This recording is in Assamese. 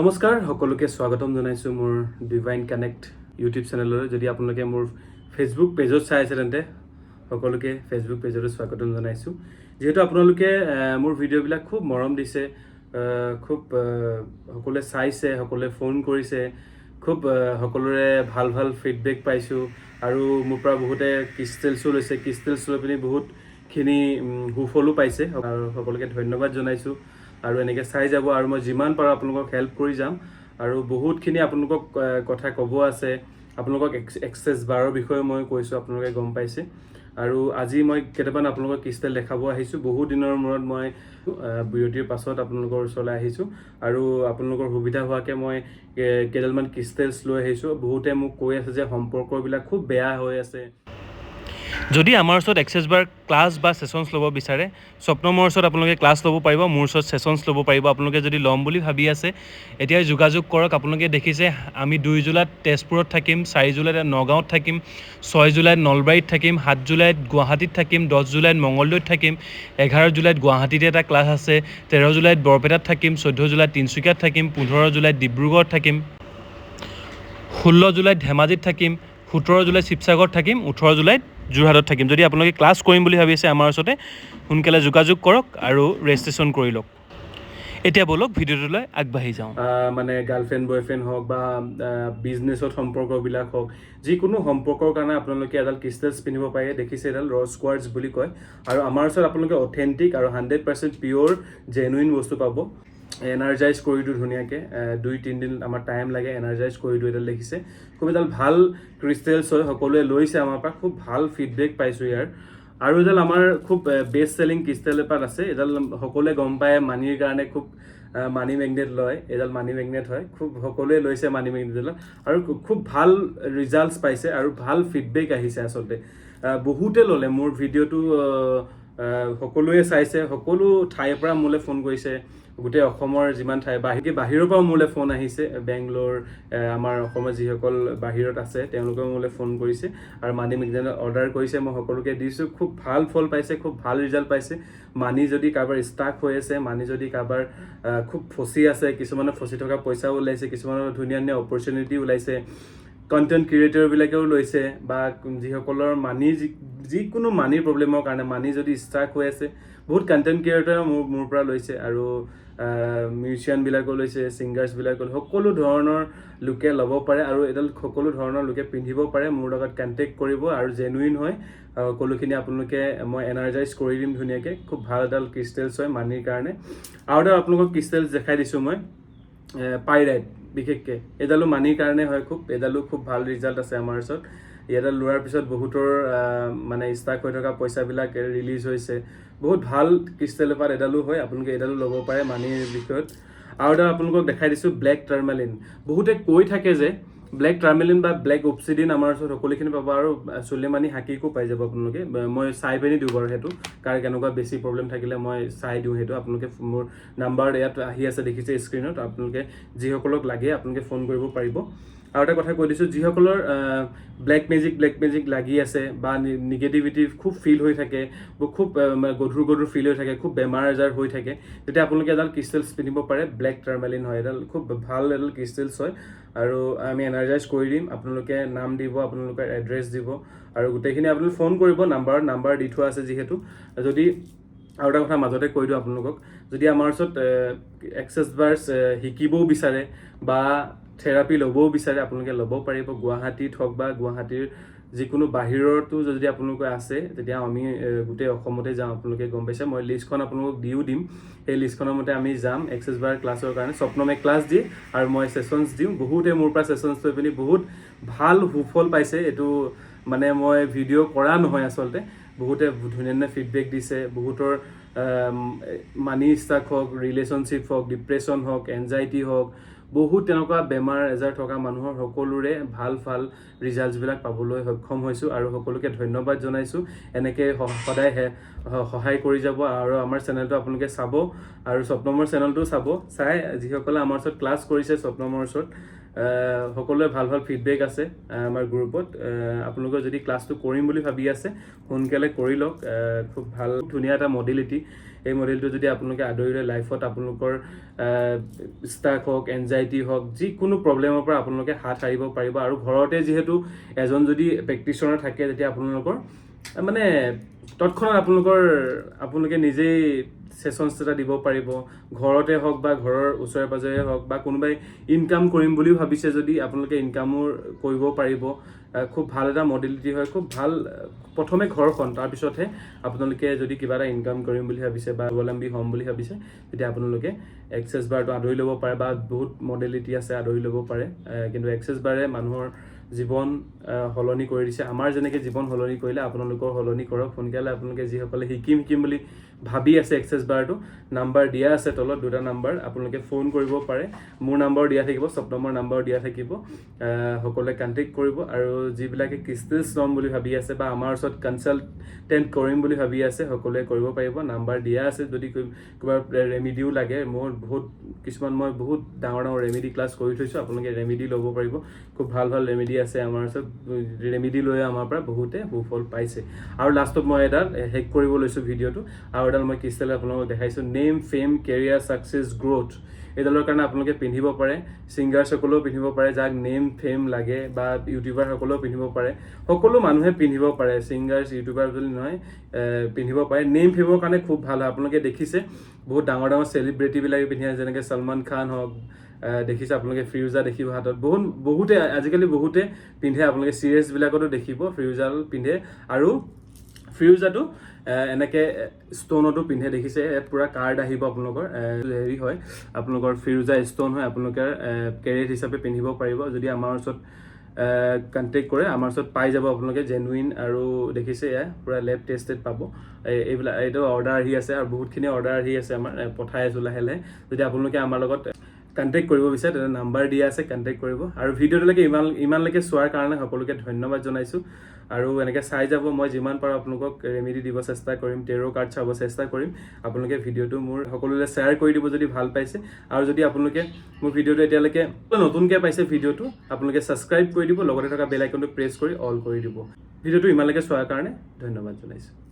নমস্কাৰ সকলোকে স্বাগতম জনাইছো মোৰ ডিভাইন কানেক্ট ইউটিউব চেনেললৈ যদি আপোনালোকে মোৰ ফেচবুক পেজত চাই আছে তেন্তে সকলোকে ফেচবুক পেজত স্বাগতম জনাইছো যেহেতু আপোনালোকে মোৰ ভিডিঅ'বিলাক খুব মৰম দিছে খুব সকলোৱে চাইছে সকলোৱে ফোন কৰিছে খুব সকলোৰে ভাল ভাল ফিডবেক পাইছো আৰু মোৰ পৰা বহুতে ক্ৰিষ্টেলছো লৈছে ক্ৰিষ্টেলছ লৈ পিনি বহুতখিনি সুফলো পাইছে আৰু সকলোকে ধন্যবাদ জনাইছো আৰু এনেকৈ চাই যাব আৰু মই যিমান পাৰোঁ আপোনালোকক হেল্প কৰি যাম আৰু বহুতখিনি আপোনালোকক কথা ক'ব আছে আপোনালোকক এক্সেছ বাৰৰ বিষয়ে মই কৈছোঁ আপোনালোকে গম পাইছে আৰু আজি মই কেইটামান আপোনালোকক ক্ৰিষ্টেল দেখাব আহিছোঁ বহু দিনৰ মূৰত মই বিৰতিৰ পাছত আপোনালোকৰ ওচৰলৈ আহিছোঁ আৰু আপোনালোকৰ সুবিধা হোৱাকৈ মই কেইডালমান ক্ৰিষ্টেলছ লৈ আহিছোঁ বহুতে মোক কৈ আছে যে সম্পৰ্কবিলাক খুব বেয়া হৈ আছে যদি আমাৰ ওচৰত এক্সেছ বাৰ ক্লাছ বা ছেশ্যনছ ল'ব বিচাৰে স্বপ্নমৰ ওচৰত আপোনালোকে ক্লাছ ল'ব পাৰিব মোৰ ওচৰত ছেশ্যনছ ল'ব পাৰিব আপোনালোকে যদি ল'ম বুলি ভাবি আছে এতিয়া যোগাযোগ কৰক আপোনালোকে দেখিছে আমি 2 জুলাইত তেজপুৰত থাকিম 4 জুলাইত নগাঁৱত থাকিম 6 জুলাইত নলবাৰীত থাকিম 7 জুলাইত গুৱাহাটীত থাকিম 10 জুলাইত মঙলদৈত থাকিম 11 জুলাইত গুৱাহাটীত এটা ক্লাছ আছে 13 জুলাইত বৰপেটাত থাকিম 14 জুলাইত তিনিচুকীয়াত থাকিম 15 জুলাইত ডিব্ৰুগড়ত থাকিম 16 জুলাইত ধেমাজিত থাকিম 17 জুলাইত শিৱসাগৰত থাকিম 18 জুলাইত যোৰহাটত থাকিম যদি আপোনালোকে ক্লাছ কৰিম বুলি ভাবি আছে আমাৰ ওচৰতে সোনকালে যোগাযোগ কৰক আৰু ৰেজিষ্ট্ৰেশ্যন কৰি লওক এতিয়া বলক ভিডিঅ'টোলৈ আগবাঢ়ি যাওঁ মানে গাৰ্লফ্ৰেণ্ড বয়ফ্ৰেণ্ড হওক বা বিজনেছত সম্পৰ্কবিলাক হওক যিকোনো সম্পৰ্কৰ কাৰণে আপোনালোকে এডাল ক্ৰিষ্টেলছ পিন্ধিব পাৰে দেখিছে এডাল ৰ'জ কোৱাৰ্টছ বুলি কয় আৰু আমাৰ ওচৰত আপোনালোকে অথেণ্টিক আৰু 100% পিয়'ৰ জেনুইন বস্তু পাব এনাৰ্জাইজ কৰি দিওঁ ধুনীয়াকৈ 2-3 দিন আমাৰ টাইম লাগে এনাৰ্জাইজ কৰি দিওঁ এডাল দেখিছে খুব এডাল ভাল ক্ৰিষ্টেলছ হয় সকলোৱে লৈছে আমাৰ পৰা খুব ভাল ফিডবেক পাইছোঁ ইয়াৰ আৰু এডাল আমাৰ খুব বেষ্ট চেলিং ক্ৰিষ্টেল এপাত আছে এডাল সকলোৱে গম পায় মানিৰ কাৰণে খুব মানি মেগনেট লয় এডাল মানি মেগনেট হয় খুব সকলোৱে লৈছে মানি মেগনেটডাল আৰু খুব ভাল ৰিজাল্টছ পাইছে আৰু ভাল ফিডবেক আহিছে আচলতে বহুতে ল'লে মোৰ ভিডিঅ'টো সকলোৱে চাইছে সকলো ঠাইৰ পৰা মোলৈ ফোন কৰিছে গোটেই অসমৰ যিমান ঠাই বাহিৰৰ পৰাও মোলৈ ফোন আহিছে বেংগলোৰ আমাৰ অসমৰ যিসকল বাহিৰত আছে তেওঁলোকেও মোলৈ ফোন কৰিছে আৰু মানি মেগনেট অৰ্ডাৰ কৰিছে মই সকলোকে দিছোঁ খুব ভাল ফল পাইছে খুব ভাল ৰিজাল্ট পাইছে মানি যদি কাৰোবাৰ ষ্টাক হৈ আছে মানি যদি কাৰোবাৰ খুব ফচি আছে কিছুমানৰ ফচি থকা পইচাও ওলাইছে কিছুমানৰ ধুনীয়া ধুনীয়া অপৰচুনিটি ওলাইছে কণ্টেণ্ট ক্ৰিয়েটৰবিলাকেও লৈছে বা যিসকলৰ মানি যিকোনো মানিৰ প্ৰব্লেমৰ কাৰণে মানি যদি ষ্টাক হৈ আছে বহুত কণ্টেণ্ট ক্ৰিয়েটৰে মোৰ পৰা লৈছে আৰু মিউজিচিয়ানবিলাকো লৈছে ছিংগাৰ্ছবিলাকো সকলো ধৰণৰ লোকে ল'ব পাৰে আৰু এডাল সকলো ধৰণৰ লোকে পিন্ধিব পাৰে মোৰ লগত কণ্টেক্ট কৰিব আৰু জেনুইন হয় সকলোখিনি আপোনালোকে মই এনাৰ্জাইজ কৰি দিম ধুনীয়াকৈ খুব ভাল এডাল ক্ৰিষ্টেলছ হয় মানিৰ কাৰণে আৰু এডাল আপোনালোকক ক্ৰিষ্টেলছ দেখাই দিছোঁ মই পাইৰাইট বিশেষকৈ এডালো মানিৰ কাৰণে হয় খুব এডালো খুব ভাল ৰিজাল্ট আছে আমাৰ ওচৰত এডাল লোৱাৰ পিছত বহুতৰ মানে ষ্টাক হৈ থকা পইচাবিলাক ৰিলিজ হৈছে বহুত ভাল ক্ৰিষ্টেল এপাত এডালো হয় আপোনালোকে এডালো ল'ব পাৰে মানিৰ বিষয়ত আৰু এডাল আপোনালোকক দেখাই দিছোঁ ব্লেক টাৰ্মেলিন বহুতে কৈ থাকে যে ব্লেক টাৰ্মেলিন বা ব্লেক অপচিডিন আমাৰ ওচৰত সকলোখিনি পাব আৰু চুলেমানি হাকিকো পাই যাব আপোনালোকে মই চাই পিনি দিওঁ বাৰু সেইটো কাৰ কেনেকুৱা বেছি প্ৰব্লেম থাকিলে মই চাই দিওঁ সেইটো আপোনালোকে মোৰ নাম্বাৰ ইয়াত আহি আছে দেখিছে স্ক্ৰীণত আপোনালোকে যিসকলক লাগে আপোনালোকে ফোন কৰিব পাৰিব আৰু এটা কথা কৈ দিছোঁ যিসকলৰ ব্লেক মেজিক লাগি আছে বা নিগেটিভিটি খুব ফিল হৈ থাকে খুব গধুৰ ফিল হৈ থাকে খুব বেমাৰ আজাৰ হৈ থাকে তেতিয়া আপোনালোকে এডাল ক্ৰিষ্টেলছ পিন্ধিব পাৰে ব্লেক টাৰ্মেলিন হয় এডাল খুব ভাল এডাল ক্ৰিষ্টেলছ হয় আৰু আমি এনাৰ্জাইজ কৰি দিম আপোনালোকে নাম দিব আপোনালোকৰ এড্ৰেছ দিব আৰু গোটেইখিনি আপোনালোকে ফোন কৰিব নাম্বাৰ দি থোৱা আছে যিহেতু যদি আৰু এটা কথা মাজতে কৈ দিওঁ আপোনালোকক যদি আমাৰ ওচৰত এক্সেছ বাৰ্ছ শিকিবও বিচাৰে বা থেৰাপি ল'বও বিচাৰে আপোনালোকে ল'ব পাৰিব গুৱাহাটীত হওক বা গুৱাহাটীৰ যিকোনো বাহিৰতো যদি আপোনালোকে আছে তেতিয়া আমি গোটেই অসমতে যাওঁ আপোনালোকে গম পাইছে মই লিষ্টখন আপোনালোকক দিও দিম সেই লিষ্টখনৰ মতে আমি যাম এক্সেছ বাৰ ক্লাছৰ কাৰণে স্বপ্নমে ক্লাছ দিয়ে আৰু মই ছেশ্যনছ দিওঁ বহুতে মোৰ পৰা ছেশ্যনছ লৈ পিনি বহুত ভাল সুফল পাইছে এইটো মানে মই ভিডিঅ' কৰা নহয় আচলতে বহুতে ধুনীয়া ধুনীয়া ফিডবেক দিছে বহুতৰ মানি ষ্টাক হওক ৰিলেশ্যনশ্বিপ হওক ডিপ্ৰেশ্যন হওক এনজাইটি হওক বহুত তেনেকুৱা বেমাৰ আজাৰ থকা মানুহৰ সকলোৰে ভাল ৰিজাল্টছবিলাক পাবলৈ সক্ষম হৈছোঁ আৰু সকলোকে ধন্যবাদ জনাইছোঁ এনেকৈ সদায় সহায় কৰি যাব আৰু আমাৰ চেনেলটো আপোনালোকে চাব আৰু স্বপ্নমৰ চেনেলটো চাই যিসকলে আমাৰ ওচৰত ক্লাছ কৰিছে স্বপ্নমৰ ওচৰত সকলোৱে ভাল ভাল ফিডবেক আছে আমাৰ গ্ৰুপত আপোনালোকৰ যদি ক্লাছটো কৰিম বুলি ভাবি আছে সোনকালে কৰি লওক খুব ভাল ধুনীয়া এটা মডেলিটি এই মডেলটো যদি আপোনালোকে আদৰি লয় লাইফত আপোনালোকৰ ষ্টাক হওক এনজাইটি হওক যিকোনো প্ৰব্লেমৰ পৰা আপোনালোকে হাত সাৰিব পাৰিব আৰু ঘৰতে যিহেতু এজন যদি প্ৰেক্টিশ্যনাৰ থাকে তেতিয়া আপোনালোকৰ মানে তৎক্ষণাত আপোনালোকে নিজেই সেশনছ এটা দিব পাৰিব ঘৰতে হওক বা ঘৰৰ ওচৰে পাজৰে হওক বা কোনোবাই ইনকাম কৰিম বুলিও ভাবিছে যদি আপোনালোকে ইনকামো কৰিব পাৰিব খুব ভাল এটা মডেলিটি হয় খুব ভাল প্ৰথমে ঘৰখন তাৰপিছতহে আপোনালোকে যদি কিবা এটা ইনকাম কৰিম বুলি ভাবিছে বা স্বাৱলম্বী হ'ম বুলি ভাবিছে তেতিয়া আপোনালোকে এক্সেছ বাৰটো আদৰি ল'ব পাৰে বা বহুত মডেলিটি আছে আদৰি ল'ব পাৰে কিন্তু এক্সেছ বাৰে মানুহৰ জীৱন হলনি কৰি দিছে আমাৰ যেনেকৈ জীৱন হলনি কৰিলে আপোনালোকৰ হলনি কৰক সোনকালে আপোনালোকে যিসকলে শিকিম বুলি ভাবি আছে এক্সেছ বাৰটো নাম্বাৰ দিয়া আছে তলত দুটা নাম্বাৰ আপোনালোকে ফোন কৰিব পাৰে মোৰ নাম্বাৰ দিয়া থাকিব স্বপ্নমৰ নাম্বাৰ দিয়া থাকিব সকলোৱে কণ্টেক্ট কৰিব আৰু যিবিলাকে ক্ৰিষ্টেলছ ল'ম বুলি ভাবি আছে বা আমাৰ ওচৰত কনচালটেণ্ট কৰিম বুলি ভাবি আছে সকলোৱে কৰিব পাৰিব নাম্বাৰ দিয়া আছে যদি কিবা ৰেমিডিও লাগে মোৰ মই বহুত ডাঙৰ ৰেমিডি ক্লাছ কৰি থৈছোঁ আপোনালোকে ৰেমিডি ল'ব পাৰিব খুব ভাল ৰেমিডি আছে আমাৰ ওচৰত ৰেমিডি লৈ আমাৰ পৰা বহুতে সুফল পাইছে আৰু লাষ্টত মই এডাল হেক কৰিব লৈছোঁ ভিডিঅ'টো আৰু এডাল মই ক্ৰিষ্টেল আপোনালোকক দেখাইছোঁ name fame career success growth এইডালৰ কাৰণে আপোনালোকে পিন্ধিব পাৰে ছিংগাৰসকলেও পিন্ধিব পাৰে যাক নেম ফেম লাগে বা ইউটিউবাৰসকলেও পিন্ধিব পাৰে সকলো মানুহে পিন্ধিব পাৰে ছিংগাৰ্ছ ইউটিউবাৰ বুলি নহয় পিন্ধিব পাৰে নেম ফেমৰ কাৰণে খুব ভাল হয় আপোনালোকে দেখিছে বহুত ডাঙৰ চেলিব্ৰিটিবিলাকে পিন্ধে যেনেকৈ সলমান খান হওক দেখিছে আপোনালোকে ফিৰোজা দেখিব হাতত বহুতে আজিকালি বহুতে পিন্ধে আপোনালোকে চিৰিয়াছবিলাকতো দেখিব ফিৰোজাল পিন্ধে আৰু ফিৰোজাটো এনেকৈ ষ্ট'নতো পিন্ধে দেখিছে ইয়াত পুৰা কাৰ্ড আহিব আপোনালোকৰ হেৰি হয় আপোনালোকৰ ফিৰোজা ষ্ট'ন হয় আপোনালোকে কেৰিয়াৰ হিচাপে পিন্ধিব পাৰিব যদি আমাৰ ওচৰত কণ্টেক্ট কৰে আমাৰ ওচৰত পাই যাব আপোনালোকে জেনুইন আৰু দেখিছে এয়া পুৰা লেব টেষ্টেড পাব এইবিলাক এইটো অৰ্ডাৰ আহি আছে আৰু বহুতখিনি অৰ্ডাৰ আহি আছে আমাৰ পঠাই আছোঁ লাহে লাহে যদি আপোনালোকে আমাৰ লগত কণ্টেক্ট কৰিব বিচাৰে তেতিয়া নাম্বাৰ দিয়া আছে কণ্টেক্ট কৰিব আৰু ভিডিঅ'টোলৈকে ইমানলৈকে চোৱাৰ কাৰণে সকলোকে ধন্যবাদ জনাইছোঁ আৰু এনেকৈ চাই যাব মই যিমান পাৰোঁ আপোনালোকক ৰেমিডি দিব চেষ্টা কৰিম টেৰ' কাৰ্ড চাব চেষ্টা কৰিম আপোনালোকে ভিডিঅ'টো মোৰ সকলোলৈ শ্বেয়াৰ কৰি দিব যদি ভাল পাইছে আৰু যদি আপোনালোকে মোৰ ভিডিঅ'টো এতিয়ালৈকে নতুনকৈ পাইছে ভিডিঅ'টো আপোনালোকে ছাবস্ক্ৰাইব কৰি দিব লগতে থকা বেল আইকনটো প্ৰেছ কৰি অল কৰি দিব ভিডিঅ'টো ইমানলৈকে চোৱাৰ কাৰণে ধন্যবাদ জনাইছোঁ